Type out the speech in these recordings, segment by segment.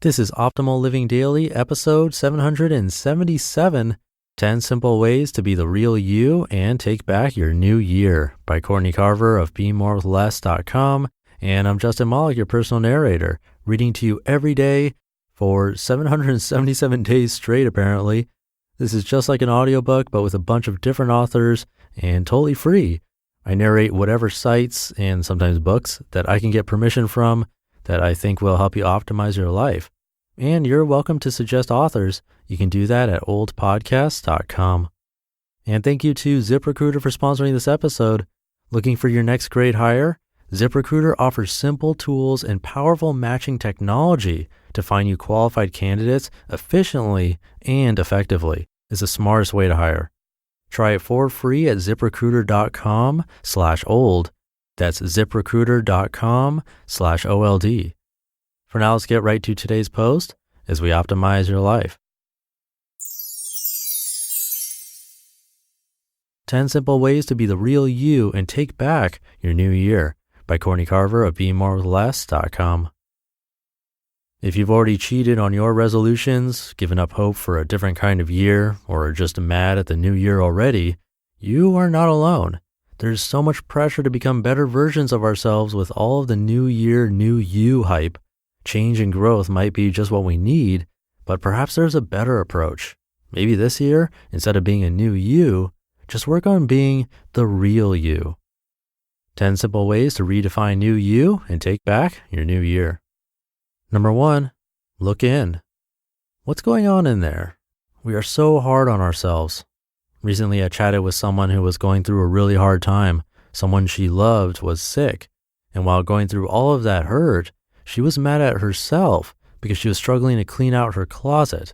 This is Optimal Living Daily, episode 777, 10 Simple Ways to Be the Real You and Take Back Your New Year by Courtney Carver of BeMoreWithLess.com. And I'm Justin Malik, your personal narrator, reading to you every day for 777 days straight, apparently. This is just like an audiobook, but with a bunch of different authors and totally free. I narrate whatever sites and sometimes books that I can get permission from that I think will help you optimize your life. And you're welcome to suggest authors. You can do that at oldpodcast.com. And thank you to ZipRecruiter for sponsoring this episode. Looking for your next great hire? ZipRecruiter offers simple tools and powerful matching technology to find you qualified candidates efficiently and effectively. It's the smartest way to hire. Try it for free at ziprecruiter.com/old. That's ziprecruiter.com/OLD. For now, let's get right to today's post as we optimize your life. 10 Simple Ways to Be the Real You and Take Back Your New Year by Courtney Carver of BeMoreWithLess.com. If you've already cheated on your resolutions, given up hope for a different kind of year, or are just mad at the new year already, you are not alone. There's so much pressure to become better versions of ourselves with all of the new year, new you hype. Change and growth might be just what we need, but perhaps there's a better approach. Maybe this year, instead of being a new you, just work on being the real you. 10 simple ways to redefine new you and take back your new year. Number 1, look in. What's going on in there? We are so hard on ourselves. Recently, I chatted with someone who was going through a really hard time. Someone she loved was sick. And while going through all of that hurt, she was mad at herself because she was struggling to clean out her closet.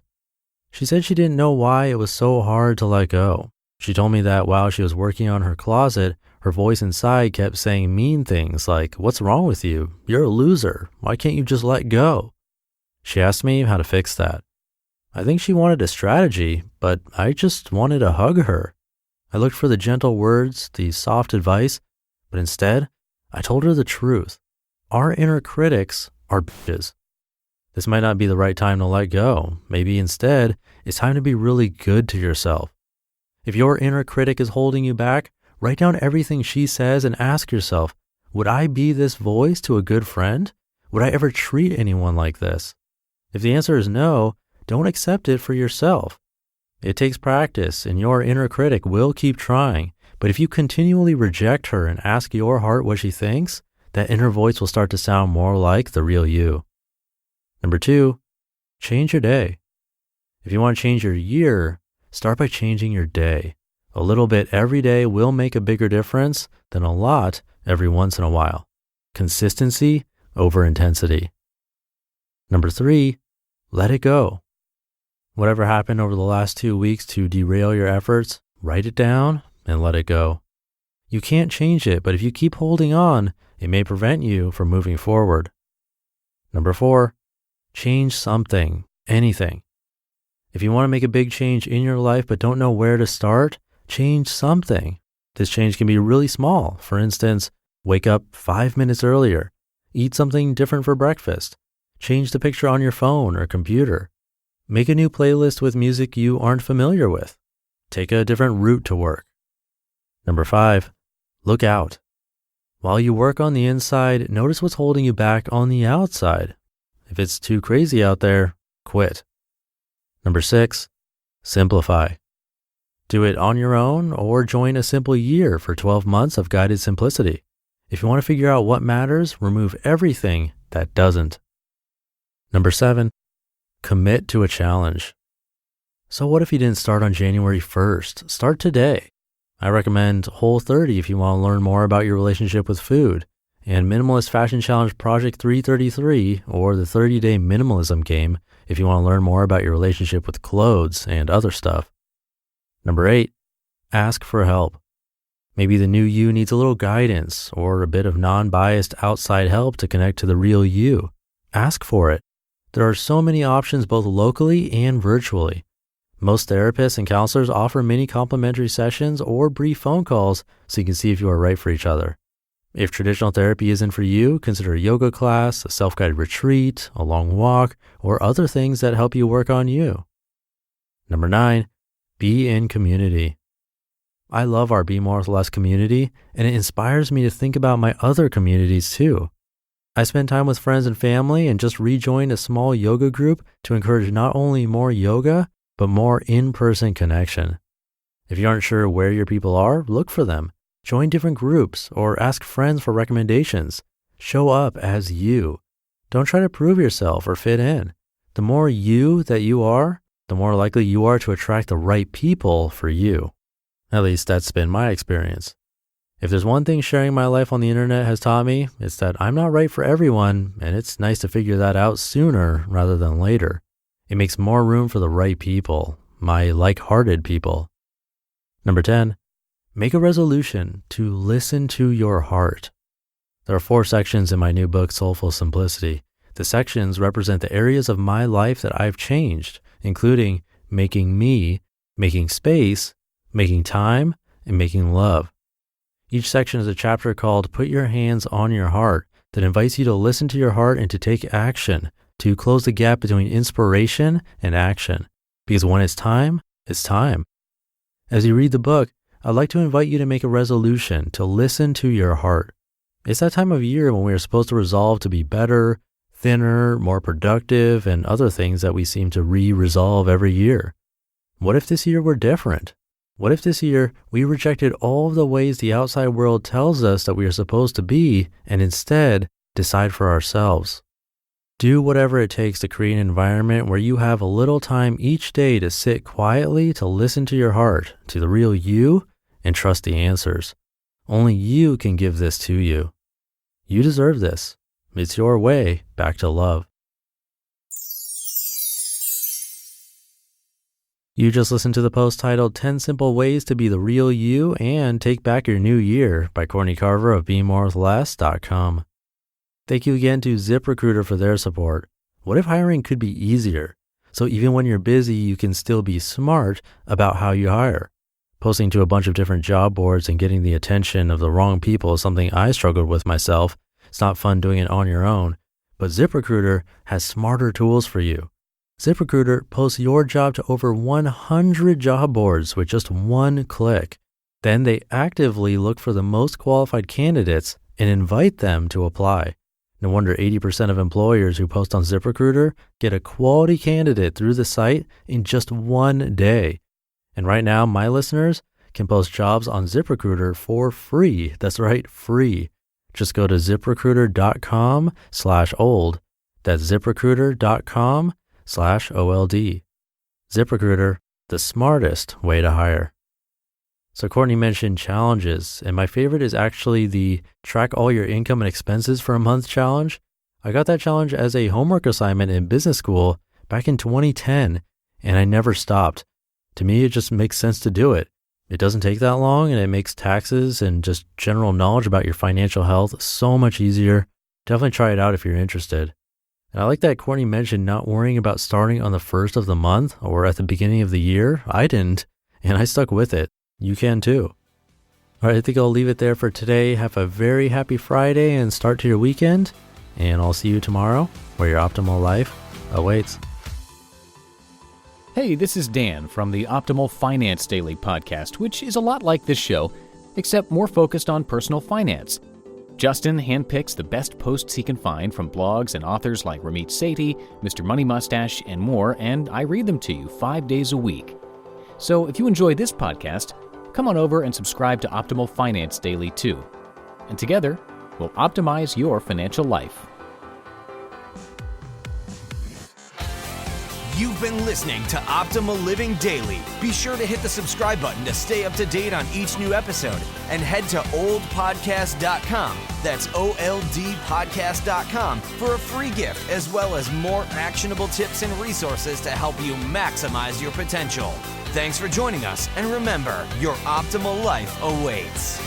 She said she didn't know why it was so hard to let go. She told me that while she was working on her closet, her voice inside kept saying mean things like, "What's wrong with you? You're a loser. Why can't you just let go?" She asked me how to fix that. I think she wanted a strategy, but I just wanted to hug her. I looked for the gentle words, the soft advice, but instead, I told her the truth. Our inner critics are bitches. This might not be the right time to let go. Maybe instead, it's time to be really good to yourself. If your inner critic is holding you back, write down everything she says and ask yourself, would I be this voice to a good friend? Would I ever treat anyone like this? If the answer is no, don't accept it for yourself. It takes practice, and your inner critic will keep trying. But if you continually reject her and ask your heart what she thinks, that inner voice will start to sound more like the real you. Number 2, change your day. If you want to change your year, start by changing your day. A little bit every day will make a bigger difference than a lot every once in a while. Consistency over intensity. Number 3, let it go. Whatever happened over the last 2 weeks to derail your efforts, write it down and let it go. You can't change it, but if you keep holding on, it may prevent you from moving forward. Number 4, change something, anything. If you want to make a big change in your life but don't know where to start, change something. This change can be really small. For instance, wake up 5 minutes earlier, eat something different for breakfast, change the picture on your phone or computer. Make a new playlist with music you aren't familiar with. Take a different route to work. Number 5, look out. While you work on the inside, notice what's holding you back on the outside. If it's too crazy out there, quit. Number 6, simplify. Do it on your own or join a simple year for 12 months of guided simplicity. If you want to figure out what matters, remove everything that doesn't. Number 7, commit to a challenge. So what if you didn't start on January 1st? Start today. I recommend Whole30 if you want to learn more about your relationship with food, and Minimalist Fashion Challenge Project 333 or the 30-Day Minimalism Game if you want to learn more about your relationship with clothes and other stuff. Number 8, ask for help. Maybe the new you needs a little guidance or a bit of non-biased outside help to connect to the real you. Ask for it. There are so many options both locally and virtually. Most therapists and counselors offer mini complimentary sessions or brief phone calls so you can see if you are right for each other. If traditional therapy isn't for you, consider a yoga class, a self-guided retreat, a long walk, or other things that help you work on you. Number 9, be in community. I love our Be More with Less community, and it inspires me to think about my other communities too. I spend time with friends and family and just rejoined a small yoga group to encourage not only more yoga, but more in-person connection. If you aren't sure where your people are, look for them. Join different groups or ask friends for recommendations. Show up as you. Don't try to prove yourself or fit in. The more you that you are, the more likely you are to attract the right people for you. At least that's been my experience. If there's one thing sharing my life on the internet has taught me, it's that I'm not right for everyone, and it's nice to figure that out sooner rather than later. It makes more room for the right people, my like-hearted people. Number 10, make a resolution to listen to your heart. There are 4 sections in my new book, Soulful Simplicity. The sections represent the areas of my life that I've changed, including making me, making space, making time, and making love. Each section is a chapter called Put Your Hands on Your Heart that invites you to listen to your heart and to take action, to close the gap between inspiration and action. Because when it's time, it's time. As you read the book, I'd like to invite you to make a resolution to listen to your heart. It's that time of year when we are supposed to resolve to be better, thinner, more productive, and other things that we seem to resolve every year. What if this year were different? What if this year we rejected all of the ways the outside world tells us that we are supposed to be and instead decide for ourselves? Do whatever it takes to create an environment where you have a little time each day to sit quietly, to listen to your heart, to the real you, and trust the answers. Only you can give this to you. You deserve this. It's your way back to love. You just listened to the post titled 10 Simple Ways to Be the Real You and Take Back Your New Year by Courtney Carver of BeMoreWithLess.com. Thank you again to ZipRecruiter for their support. What if hiring could be easier? So even when you're busy, you can still be smart about how you hire. Posting to a bunch of different job boards and getting the attention of the wrong people is something I struggled with myself. It's not fun doing it on your own, but ZipRecruiter has smarter tools for you. ZipRecruiter posts your job to over 100 job boards with just one click. Then they actively look for the most qualified candidates and invite them to apply. No wonder 80% of employers who post on ZipRecruiter get a quality candidate through the site in just one day. And right now, my listeners can post jobs on ZipRecruiter for free. That's right, free. Just go to ZipRecruiter.com/old. That's ZipRecruiter.com/OLD. ZipRecruiter, the smartest way to hire. So Courtney mentioned challenges, and my favorite is actually the track all your income and expenses for a month challenge. I got that challenge as a homework assignment in business school back in 2010, and I never stopped. To me, it just makes sense to do it. It doesn't take that long, and it makes taxes and just general knowledge about your financial health so much easier. Definitely try it out if you're interested. And I like that Courtney mentioned not worrying about starting on the first of the month or at the beginning of the year. I didn't, and I stuck with it. You can too. All right, I think I'll leave it there for today. Have a very happy Friday and start to your weekend. And I'll see you tomorrow where your optimal life awaits. Hey, this is Dan from the Optimal Finance Daily podcast, which is a lot like this show, except more focused on personal finance. Justin handpicks the best posts he can find from blogs and authors like Ramit Sethi, Mr. Money Mustache, and more, and I read them to you 5 days a week. So if you enjoy this podcast, come on over and subscribe to Optimal Finance Daily too. And together, we'll optimize your financial life. You've been listening to Optimal Living Daily. Be sure to hit the subscribe button to stay up to date on each new episode and head to oldpodcast.com. That's OLDpodcast.com for a free gift as well as more actionable tips and resources to help you maximize your potential. Thanks for joining us, and remember, your optimal life awaits.